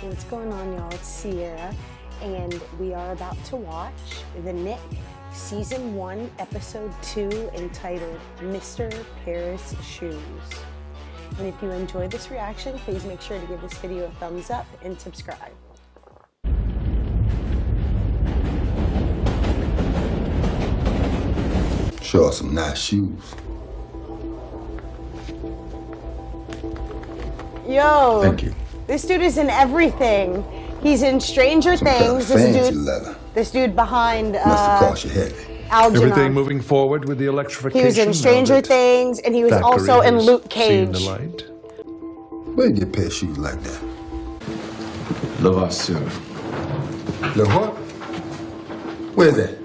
What's going on, y'all? It's Sierra, and we are about to watch the Knick Season 1, Episode 2, entitled Mr. Paris Shoes. And if you enjoyed this reaction, please make sure to give this video a thumbs up and subscribe. Sure, some nice shoes. Yo! Thank you. This dude is in everything. He's in Stranger Things. This dude behind Must have cost you heavy. Algernon. Everything moving forward with the electrification. He was in Stranger Things, and he was also in Luke Cage. The light. Where you get a pair of shoes like that? Le Vasseur, Le what? Where's that?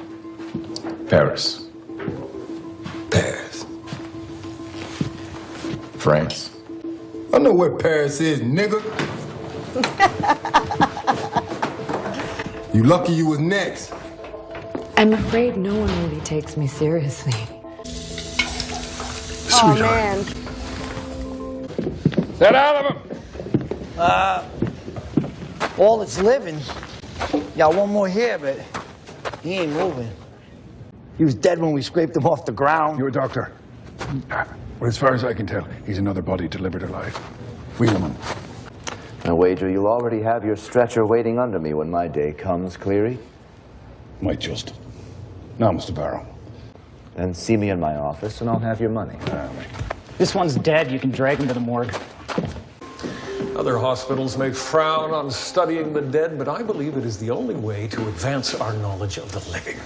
Paris, Paris. France. I know where Paris is, nigga. You lucky you was next. I'm afraid no one really takes me seriously. Oh, man. Get out of him! All that's living. Got one more here, but he ain't moving. He was dead when we scraped him off the ground. You're a doctor. Well, as far as I can tell, he's another body delivered alive. Wheel him in. I wager you'll already have your stretcher waiting under me when my day comes, Cleary. Might just. Now, Mr. Barrow. Then see me in my office and I'll have your money. This one's dead. You can drag him to the morgue. Other hospitals may frown on studying the dead, but I believe it is the only way to advance our knowledge of the living.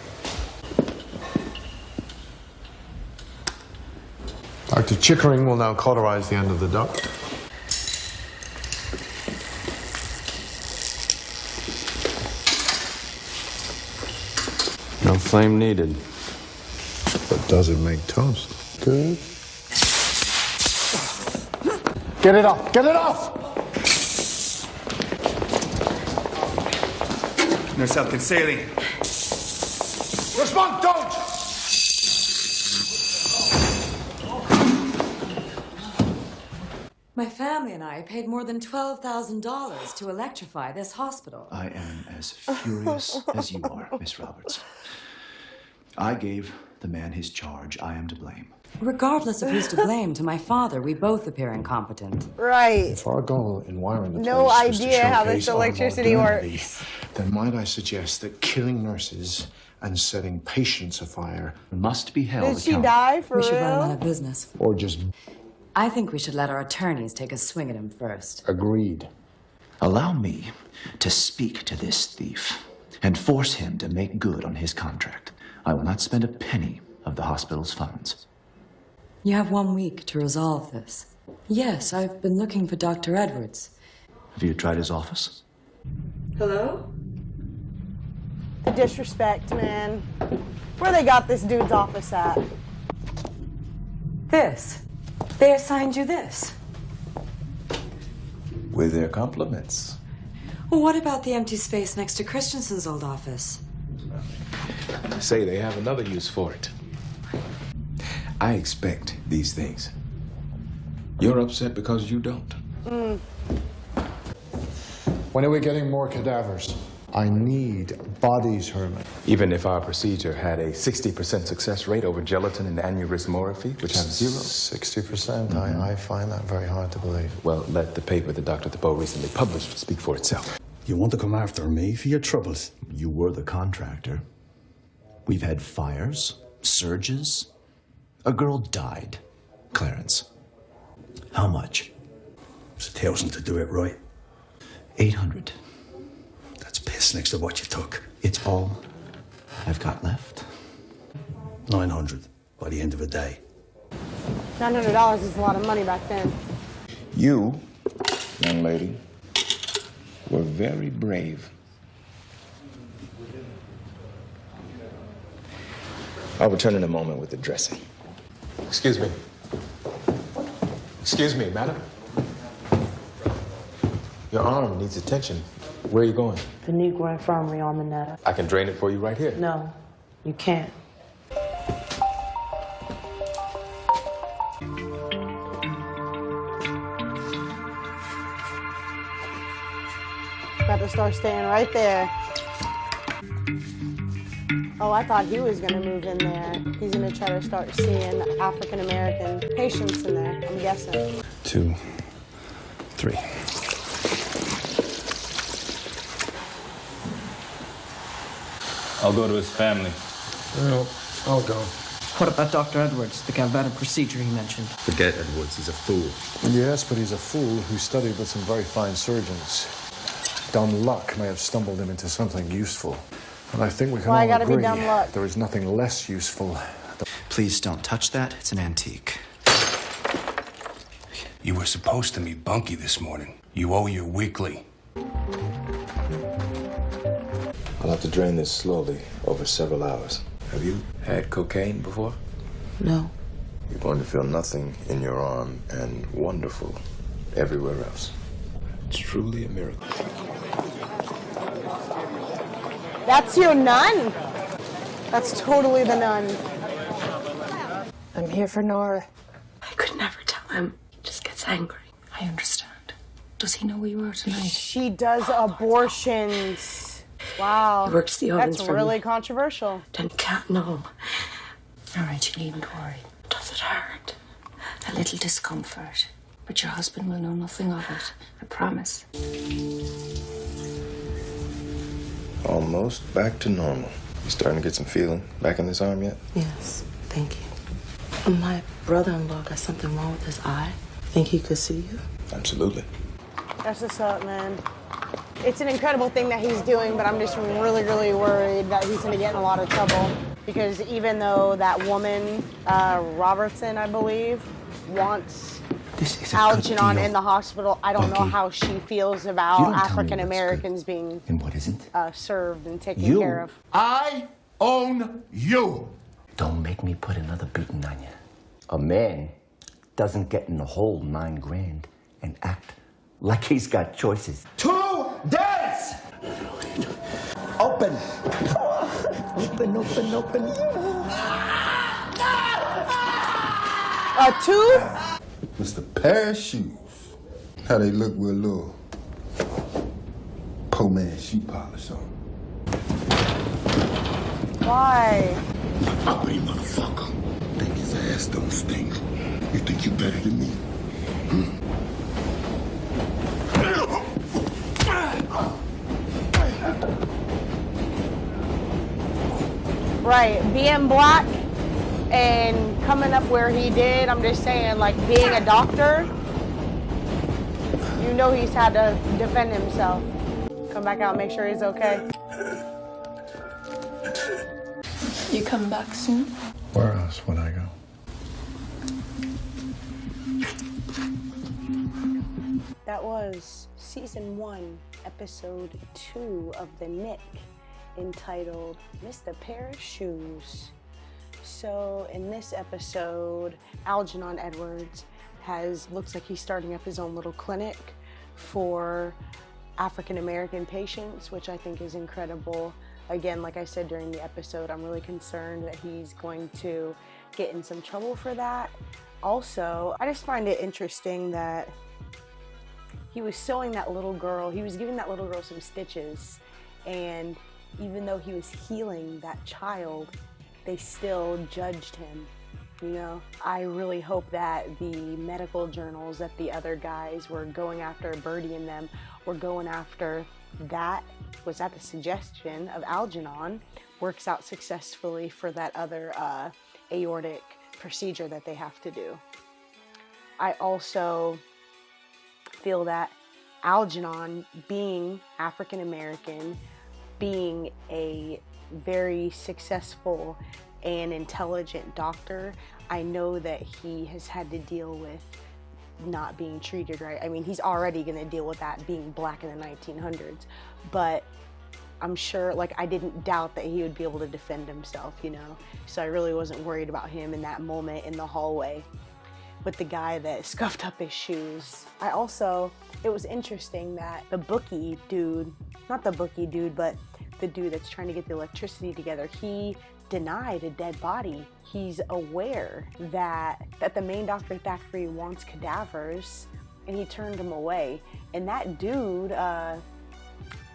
Dr. Chickering will now cauterize the end of the duct. No flame needed. But does it make toast? Good. Get it off! Get it off! No self-concealing. Respond, don't! My family and I paid more than $12,000 to electrify this hospital. I am as furious as you are, Miss Roberts. I gave the man his charge. I am to blame. Regardless of who's to blame, to my father, we both appear incompetent. Right. If our goal in wiring the No place was to idea how this showcase our electricity modernity, works. Then might I suggest that killing nurses and setting patients afire Must be held Did she accountable. die for We should run him out real? of business. or just I think we should let our attorneys take a swing at him first. agreed. Allow me to speak to this thief and force him to make good on his contract. I will not spend a penny of the hospital's funds. You have 1 week to resolve this. Yes, I've been looking for Dr. Edwards. Have you tried his office? Hello? The disrespect, man. Where they got this dude's office at? This. They assigned you this. With their compliments. Well, what about the empty space next to Christensen's old office? Say they have another use for it. I expect these things. You're upset because you don't. When are we getting more cadavers? I need bodies, Herman. Even if our procedure had a 60% success rate over gelatin and aneurysmorrhaphy, which have 0. 60%? I find that very hard to believe. Well, let the paper that Dr. DeBow recently published speak for itself. You want to come after me for your troubles? You were the contractor. We've had fires, surges. A girl died. Clarence. How much? It's $1,000 to do it right. 800. That's piss next to what you took. It's all I've got left. 900 by the end of the day. $900 is a lot of money back then. You, young lady, were very brave. I'll return in a moment with the dressing. Excuse me. Excuse me, madam. Your arm needs attention. Where are you going? The Negro Infirmary on the Netta. I can drain it for you right here. No, you can't. about to start staying right there. Oh, I thought he was gonna move in there. He's gonna try to start seeing African American patients in there, I'm guessing. 2, 3. I'll go to his family. No, I'll go. What about Dr. Edwards, the galvanic procedure he mentioned? Forget Edwards, he's a fool. Yes, but he's a fool who studied with some very fine surgeons. Dumb luck may have stumbled him into something useful. And I think we can Why all gotta be agree dumb luck? there is nothing less useful. Please don't touch that. It's an antique. You were supposed to meet Bunky this morning. You owe your weekly. I'll have to drain this slowly over several hours. Have you had cocaine before? No. You're going to feel nothing in your arm and wonderful everywhere else. It's truly a miracle. That's your nun. That's totally the nun. I'm here for Nora. I could never tell him. He just gets angry. I understand. Does he know we were tonight? She does abortions. Wow. He works the ovens That's for really me. controversial. Then can't know. All right, you needn't worry. Does it hurt? A little discomfort. But your husband will know nothing of it. I promise. Almost back to normal. You starting to get some feeling back in this arm yet? Yes, thank you. My brother-in-law got something wrong with his eye. Think he could see you? Absolutely. That's what's up, man. It's an incredible thing that he's doing, but I'm just really, really worried that he's gonna get in a lot of trouble. Because even though that woman, Robertson, I believe, wants Algernon in the hospital, I don't know how she feels about African Americans being And what isn't? served and taken care of. I own you. Don't make me put another beating on you. A man doesn't get in the hole $9 grand and act like he's got choices. 2 days! Open. Open. A tooth? Mr. Paris shoes. How they look with a little poor man shoe polish on. Why? Ugly motherfucker. Think his ass don't stink. You think you better than me? Right, being black and coming up where he did, I'm just saying, like, being a doctor, you know he's had to defend himself. Come back out, make sure he's okay. You come back soon? Where else would I go? That was season 1, episode 2 of the Knick, entitled Mr. Paris Shoes. So in this episode, Algernon Edwards looks like he's starting up his own little clinic for African American patients, which I think is incredible. Again, like I said during the episode, I'm really concerned that he's going to get in some trouble for that. Also, I just find it interesting that he was sewing that little girl, he was giving that little girl some stitches, and even though he was healing that child, they still judged him, you know? I really hope that the medical journals that the other guys were going after, Birdie and them, were going after, that was at the suggestion of Algernon, works out successfully for that other aortic procedure that they have to do. I also feel that Algernon, being African American, being a very successful and intelligent doctor, I know that he has had to deal with not being treated right. I mean, he's already going to deal with that being black in the 1900s, but I'm sure, like, I didn't doubt that he would be able to defend himself, you know? So I really wasn't worried about him in that moment in the hallway with the guy that scuffed up his shoes. It was interesting that the bookie dude, not the bookie dude, but the dude that's trying to get the electricity together, he denied a dead body. He's aware that the main doctor, Thackeray, wants cadavers, and he turned him away. And that dude,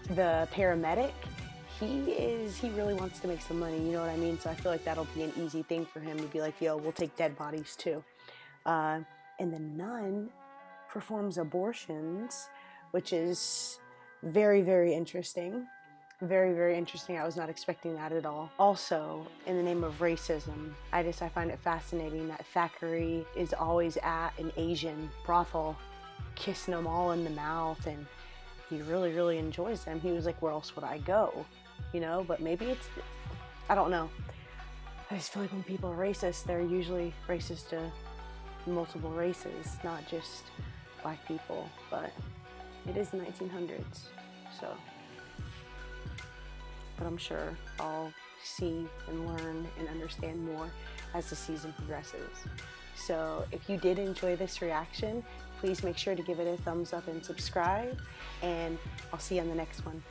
The paramedic, he really wants to make some money, you know what I mean? So I feel like that'll be an easy thing for him to be like, yo, we'll take dead bodies too. And the nun performs abortions, which is very, very interesting. Very, very interesting. I was not expecting that at all. Also, in the name of racism, I find it fascinating that Thackeray is always at an Asian brothel, kissing them all in the mouth, and he really, really enjoys them. He was like, where else would I go? You know, but maybe it's, I don't know. I just feel like when people are racist, they're usually racist to multiple races, not just black people, but it is the 1900s, so. But I'm sure I'll see and learn and understand more as the season progresses. So if you did enjoy this reaction, please make sure to give it a thumbs up and subscribe, and I'll see you on the next one.